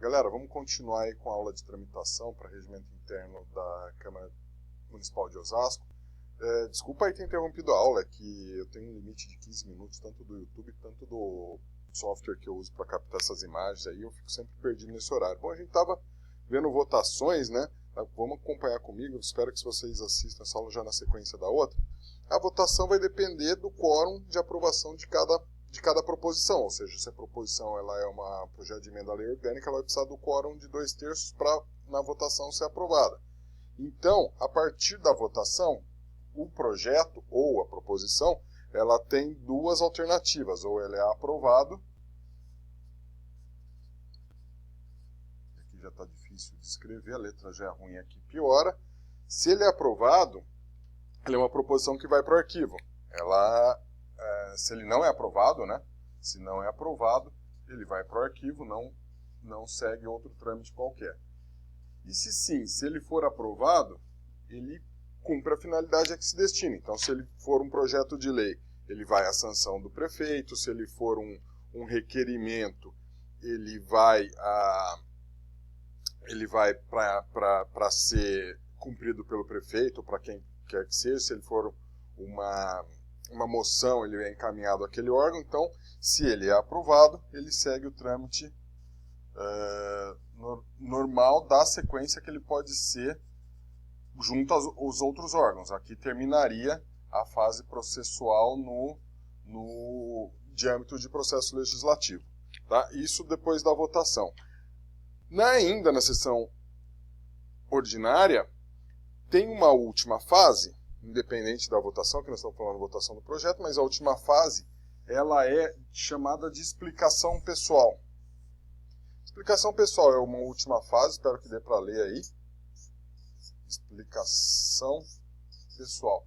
Galera, vamos continuar aí com a aula de tramitação para regimento interno da Câmara Municipal de Osasco. Desculpa aí ter interrompido a aula, é que eu tenho um limite de 15 minutos, tanto do YouTube quanto do software que eu uso para captar essas imagens aí, eu fico sempre perdido nesse horário. Bom, a gente estava vendo votações, né? Vamos acompanhar comigo, espero que vocês assistam essa aula já na sequência da outra. A votação vai depender do quórum de aprovação de cada proposição, ou seja, se a proposição ela é um projeto de emenda à lei orgânica, ela vai precisar do quórum de 2/3 para na votação ser aprovada. Então, a partir da votação, o projeto ou a proposição, ela tem duas alternativas, ou ele é aprovado, aqui já está difícil de escrever, a letra já é ruim aqui, piora. Se ele é aprovado, ele é uma proposição que vai para o arquivo. Se ele não é aprovado, né? Se não é aprovado, ele vai para o arquivo, não segue outro trâmite qualquer. E se ele for aprovado, ele cumpre a finalidade a que se destina. Então, se ele for um projeto de lei, ele vai à sanção do prefeito. Se ele for um requerimento, ele vai para ser cumprido pelo prefeito, para quem quer que seja. Se ele for uma moção, ele é encaminhado àquele órgão. Então, se ele é aprovado, ele segue o trâmite normal da sequência que ele pode ser junto aos outros órgãos. Aqui terminaria a fase processual de âmbito de processo legislativo. Tá? Isso depois da votação. Ainda na sessão ordinária, tem uma última fase, independente da votação, que nós estamos falando de votação do projeto, mas a última fase, ela é chamada de explicação pessoal. Explicação pessoal é uma última fase, espero que dê para ler aí. Explicação pessoal,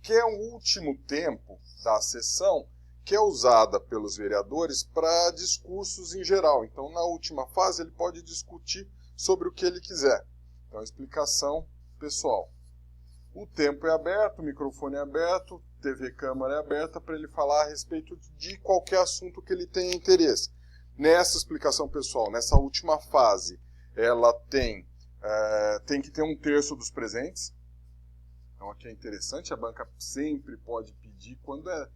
que é o último tempo da sessão que é usada pelos vereadores para discursos em geral. Então, na última fase, ele pode discutir sobre o que ele quiser. Então, explicação pessoal. O tempo é aberto, o microfone é aberto, TV Câmara é aberta para ele falar a respeito de qualquer assunto que ele tenha interesse. Nessa explicação pessoal, nessa última fase, ela tem que ter 1/3 dos presentes. Então aqui é interessante, a banca sempre pode pedir, quando é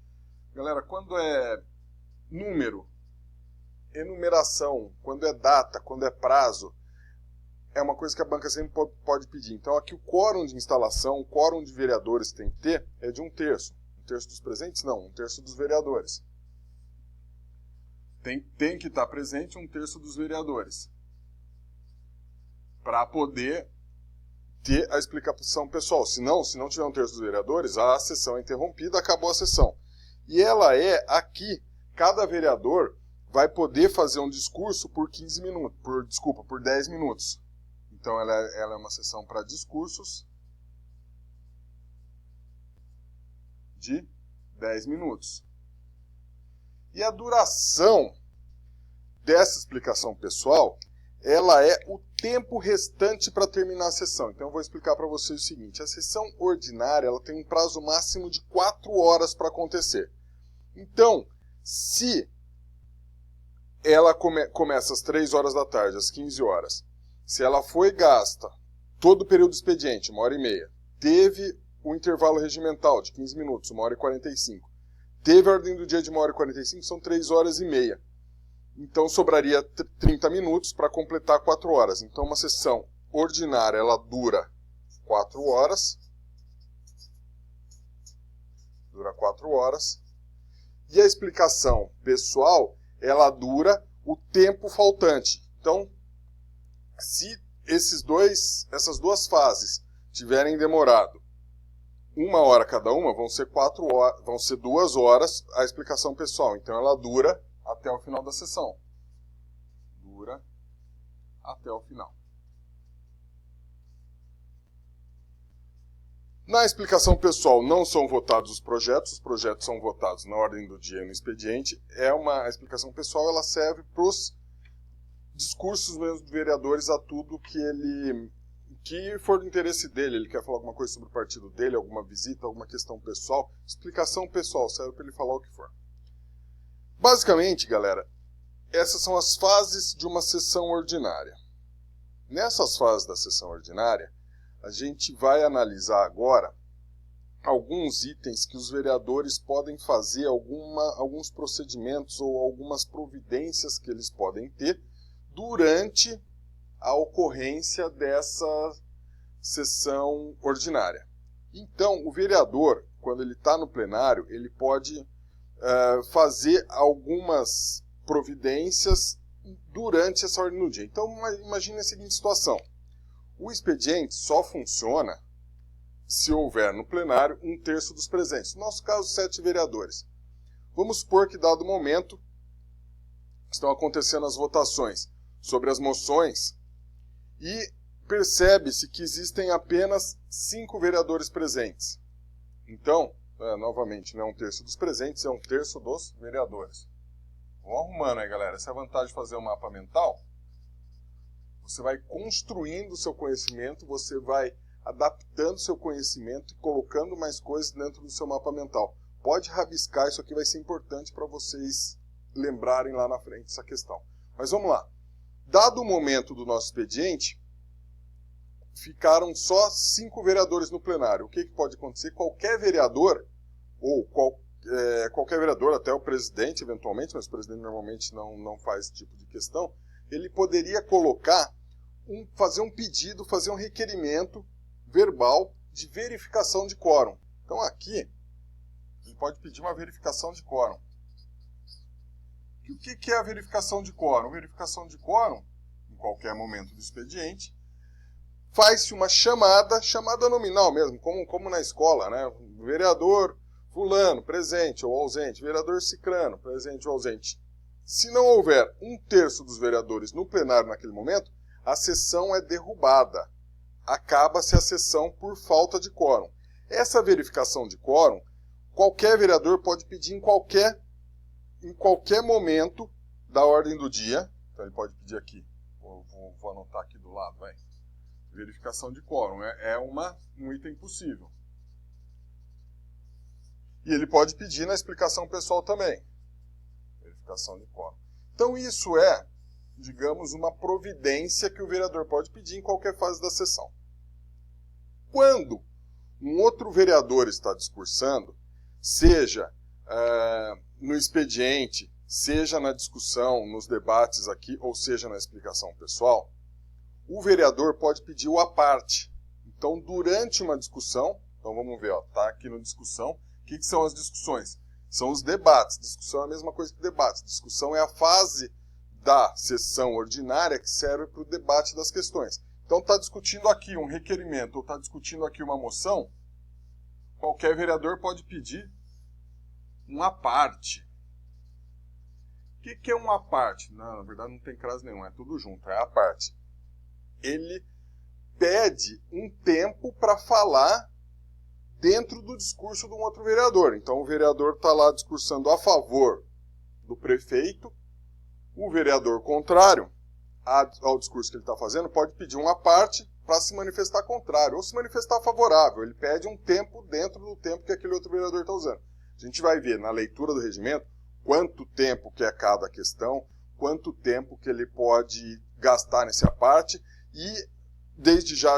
número, enumeração, quando é data, quando é prazo, é uma coisa que a banca sempre pode pedir. Então aqui o quórum de instalação, o quórum de vereadores que tem que ter é de 1/3. 1/3 dos presentes? Não, 1/3 dos vereadores. Tem que estar presente 1/3 dos vereadores, para poder ter a explicação pessoal. Se não tiver 1/3 dos vereadores, a sessão é interrompida, acabou a sessão. E ela aqui, cada vereador vai poder fazer um discurso por 15 minutos, por 10 minutos. Então ela é uma sessão para discursos de 10 minutos. E a duração dessa explicação pessoal, ela é o tempo restante para terminar a sessão. Então eu vou explicar para vocês o seguinte: a sessão ordinária ela tem um prazo máximo de 4 horas para acontecer. Então, se ela começa às 3 horas da tarde, às 15 horas, se ela foi gasta todo o período do expediente, 1h30, teve o intervalo regimental de 15 minutos, 1h45, teve a ordem do dia de 1h45, são 3h30. Então sobraria 30 minutos para completar 4 horas. Então uma sessão ordinária ela dura 4 horas. Dura 4 horas. E a explicação pessoal, ela dura o tempo faltante. Então, se essas duas fases tiverem demorado 1 hora cada uma, vão ser 2 horas a explicação pessoal. Então ela dura até o final da sessão. Dura até o final. Na explicação pessoal não são votados os projetos são votados na ordem do dia e no expediente. A explicação pessoal ela serve para os discursos mesmo dos vereadores a tudo que for do interesse dele. Ele quer falar alguma coisa sobre o partido dele, alguma visita, alguma questão pessoal. Explicação pessoal serve para ele falar o que for. Basicamente, galera, essas são as fases de uma sessão ordinária. Nessas fases da sessão ordinária, a gente vai analisar agora alguns itens que os vereadores podem fazer, alguns procedimentos ou algumas providências que eles podem ter durante a ocorrência dessa sessão ordinária. Então, o vereador, quando ele está no plenário, ele pode fazer algumas providências durante essa ordem do dia. Então, imagine a seguinte situação. O expediente só funciona se houver no plenário 1/3 dos presentes. No nosso caso, 7 vereadores. Vamos supor que, dado momento, estão acontecendo as votações sobre as moções e percebe-se que existem apenas 5 vereadores presentes. Então, novamente, não é 1/3 dos presentes, é 1/3 dos vereadores. Vamos arrumando aí, galera. Essa é a vantagem de fazer um mapa mental. Você vai construindo o seu conhecimento, você vai adaptando o seu conhecimento e colocando mais coisas dentro do seu mapa mental. Pode rabiscar, isso aqui vai ser importante para vocês lembrarem lá na frente essa questão. Mas vamos lá. Dado o momento do nosso expediente, ficaram só 5 vereadores no plenário. O que pode acontecer? Qualquer vereador, ou qualquer vereador, até o presidente eventualmente, mas o presidente normalmente não faz esse tipo de questão, ele poderia fazer um pedido, fazer um requerimento verbal de verificação de quórum. Então aqui, ele pode pedir uma verificação de quórum. E o que é a verificação de quórum? Verificação de quórum, em qualquer momento do expediente, faz-se uma chamada nominal mesmo, como na escola, né? Vereador fulano, presente ou ausente. Vereador cicrano, presente ou ausente. Se não houver 1/3 dos vereadores no plenário naquele momento, a sessão é derrubada. Acaba-se a sessão por falta de quórum. Essa verificação de quórum, qualquer vereador pode pedir em qualquer momento da ordem do dia. Então ele pode pedir aqui. Vou anotar aqui do lado, vai. Verificação de quórum é um item possível. E ele pode pedir na explicação pessoal também. Verificação de quórum. Então isso é, digamos, uma providência que o vereador pode pedir em qualquer fase da sessão. Quando um outro vereador está discursando, seja no expediente, seja na discussão, nos debates aqui, ou seja na explicação pessoal, o vereador pode pedir o à parte. Então, durante uma discussão, então vamos ver, está aqui na discussão, o que são as discussões? São os debates. Discussão é a mesma coisa que debate. Discussão é a fase da sessão ordinária que serve para o debate das questões. Então, está discutindo aqui um requerimento ou está discutindo aqui uma moção, qualquer vereador pode pedir um à parte. O que é um à parte? Não, na verdade não tem crase nenhum, é tudo junto, é à parte. Ele pede um tempo para falar dentro do discurso de um outro vereador. Então, o vereador está lá discursando a favor do prefeito, o vereador contrário ao discurso que ele está fazendo pode pedir uma parte para se manifestar contrário ou se manifestar favorável. Ele pede um tempo dentro do tempo que aquele outro vereador está usando. A gente vai ver na leitura do regimento quanto tempo que é cada questão, quanto tempo que ele pode gastar nessa parte e desde já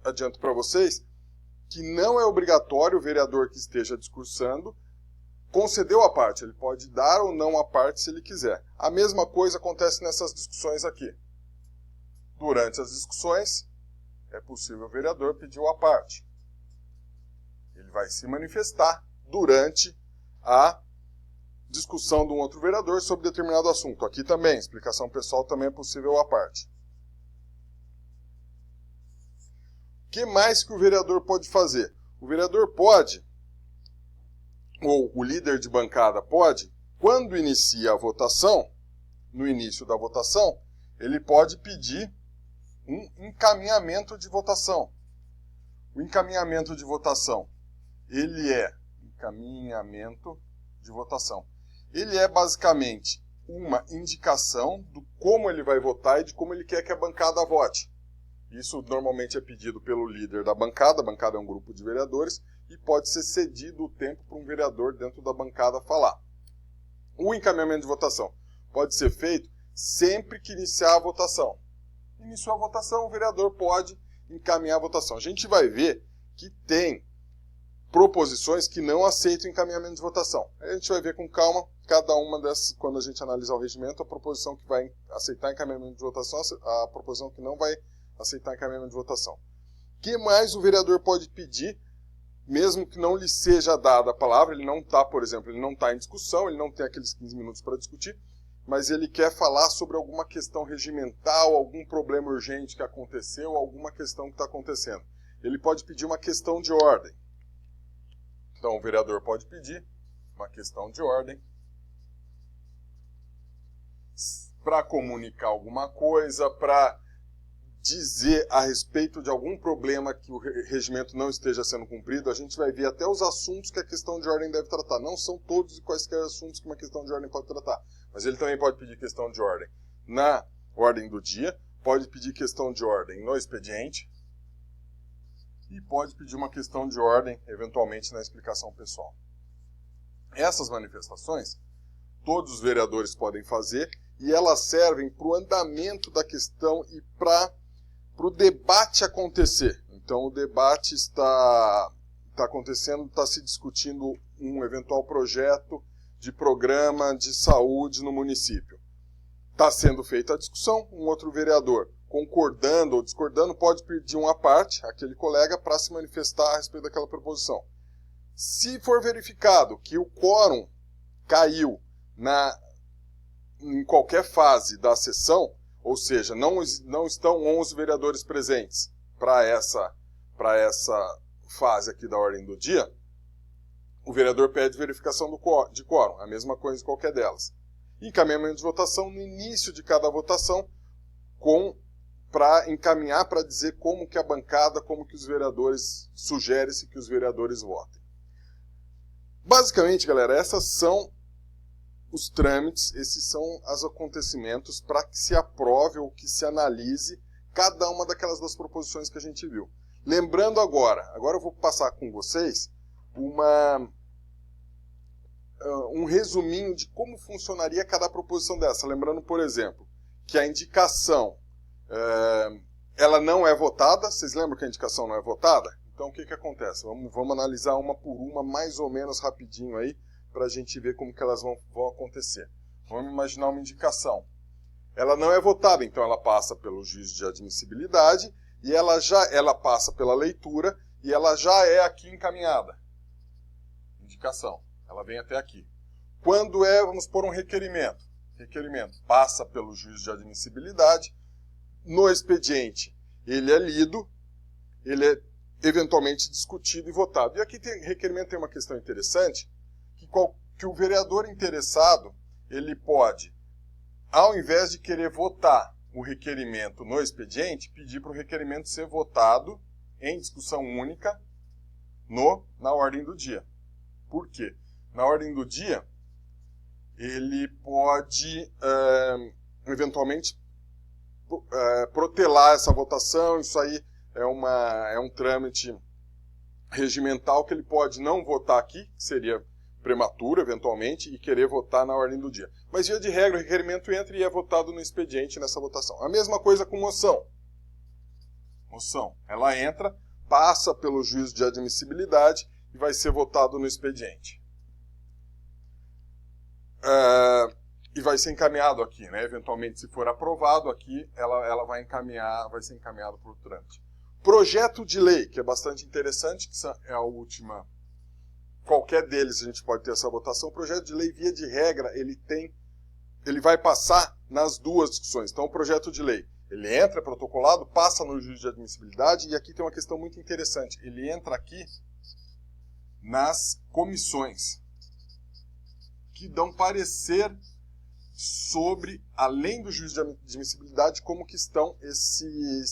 adianto para vocês que não é obrigatório o vereador que esteja discursando concedeu a parte, ele pode dar ou não a parte se ele quiser. A mesma coisa acontece nessas discussões aqui. Durante as discussões, é possível o vereador pedir a parte. Ele vai se manifestar durante a discussão de um outro vereador sobre determinado assunto. Aqui também, explicação pessoal também é possível a parte. O que mais que o vereador pode fazer? O vereador pode, ou o líder de bancada pode, quando inicia a votação, no início da votação, ele pode pedir um encaminhamento de votação. O encaminhamento de votação, ele é basicamente uma indicação do como ele vai votar e de como ele quer que a bancada vote. Isso normalmente é pedido pelo líder da bancada. A bancada é um grupo de vereadores e pode ser cedido o tempo para um vereador dentro da bancada falar. O encaminhamento de votação pode ser feito sempre que iniciar a votação. Iniciou a votação, o vereador pode encaminhar a votação. A gente vai ver que tem proposições que não aceitam encaminhamento de votação. Aí a gente vai ver com calma cada uma dessas, quando a gente analisar o regimento, a proposição que vai aceitar encaminhamento de votação, a proposição que não vai aceitar encaminhamento de votação. O que mais o vereador pode pedir, mesmo que não lhe seja dada a palavra? Ele não está, por exemplo, ele não está em discussão, ele não tem aqueles 15 minutos para discutir, mas ele quer falar sobre alguma questão regimental, algum problema urgente que aconteceu, alguma questão que está acontecendo. Ele pode pedir uma questão de ordem. Então, o vereador pode pedir uma questão de ordem para comunicar alguma coisa, para dizer a respeito de algum problema que o regimento não esteja sendo cumprido. A gente vai ver até os assuntos que a questão de ordem deve tratar. Não são todos e quaisquer assuntos que uma questão de ordem pode tratar. Mas ele também pode pedir questão de ordem na ordem do dia, pode pedir questão de ordem no expediente e pode pedir uma questão de ordem, eventualmente, na explicação pessoal. Essas manifestações, todos os vereadores podem fazer e elas servem para o andamento da questão e para o debate acontecer. Então, o debate está acontecendo, está se discutindo um eventual projeto de programa de saúde no município. Está sendo feita a discussão, um outro vereador, concordando ou discordando, pode pedir uma parte, aquele colega, para se manifestar a respeito daquela proposição. Se for verificado que o quórum caiu em qualquer fase da sessão, ou seja, não estão 11 vereadores presentes para essa fase aqui da ordem do dia, o vereador pede verificação de quórum, a mesma coisa em qualquer delas. Encaminhamento de votação no início de cada votação, para encaminhar, para dizer como que a bancada, como que os vereadores, sugere-se que os vereadores votem. Basicamente, galera, essas são os trâmites, esses são os acontecimentos para que se aprove ou que se analise cada uma daquelas duas proposições que a gente viu. Lembrando agora eu vou passar com vocês um resuminho de como funcionaria cada proposição dessa. Lembrando, por exemplo, que a indicação ela não é votada. Vocês lembram que a indicação não é votada? Então, o que acontece? Vamos analisar uma por uma, mais ou menos rapidinho aí, para a gente ver como que elas vão acontecer. Vamos imaginar uma indicação. Ela não é votada, então ela passa pelo juízo de admissibilidade e ela passa pela leitura e ela já é aqui encaminhada. Indicação. Ela vem até aqui. Quando vamos pôr um requerimento. Requerimento passa pelo juízo de admissibilidade. No expediente, ele é lido, ele é eventualmente discutido e votado. E aqui requerimento tem uma questão interessante, que o vereador interessado, ele pode, ao invés de querer votar o requerimento no expediente, pedir para o requerimento ser votado em discussão única na ordem do dia. Por quê? Na ordem do dia, ele pode, eventualmente, protelar essa votação. Isso aí é um trâmite regimental que ele pode não votar aqui, que seria prematuro, eventualmente, e querer votar na ordem do dia. Mas, via de regra, o requerimento entra e é votado no expediente nessa votação. A mesma coisa com moção. Moção. Ela entra, passa pelo juízo de admissibilidade e vai ser votado no expediente. E vai ser encaminhado aqui, né? Eventualmente, se for aprovado aqui, ela vai ser encaminhado por trâmite. Projeto de lei, que é bastante interessante, que é a última. Qualquer deles a gente pode ter essa votação. O projeto de lei, via de regra, ele vai passar nas duas discussões. Então, o projeto de lei, ele entra, é protocolado, passa no juízo de admissibilidade, e aqui tem uma questão muito interessante. Ele entra aqui nas comissões, que dão parecer sobre, além do juízo de admissibilidade, como que estão se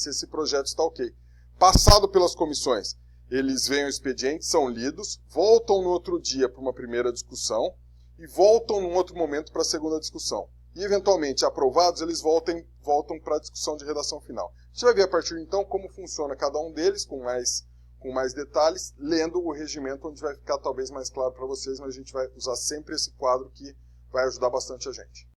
esse projeto está ok. Passado pelas comissões, eles veem o expediente, são lidos, voltam no outro dia para uma primeira discussão e voltam num outro momento para a segunda discussão. E, eventualmente, aprovados, eles voltam para a discussão de redação final. A gente vai ver a partir de então como funciona cada um deles, com mais detalhes, lendo o regimento, onde vai ficar talvez mais claro para vocês, mas a gente vai usar sempre esse quadro que vai ajudar bastante a gente.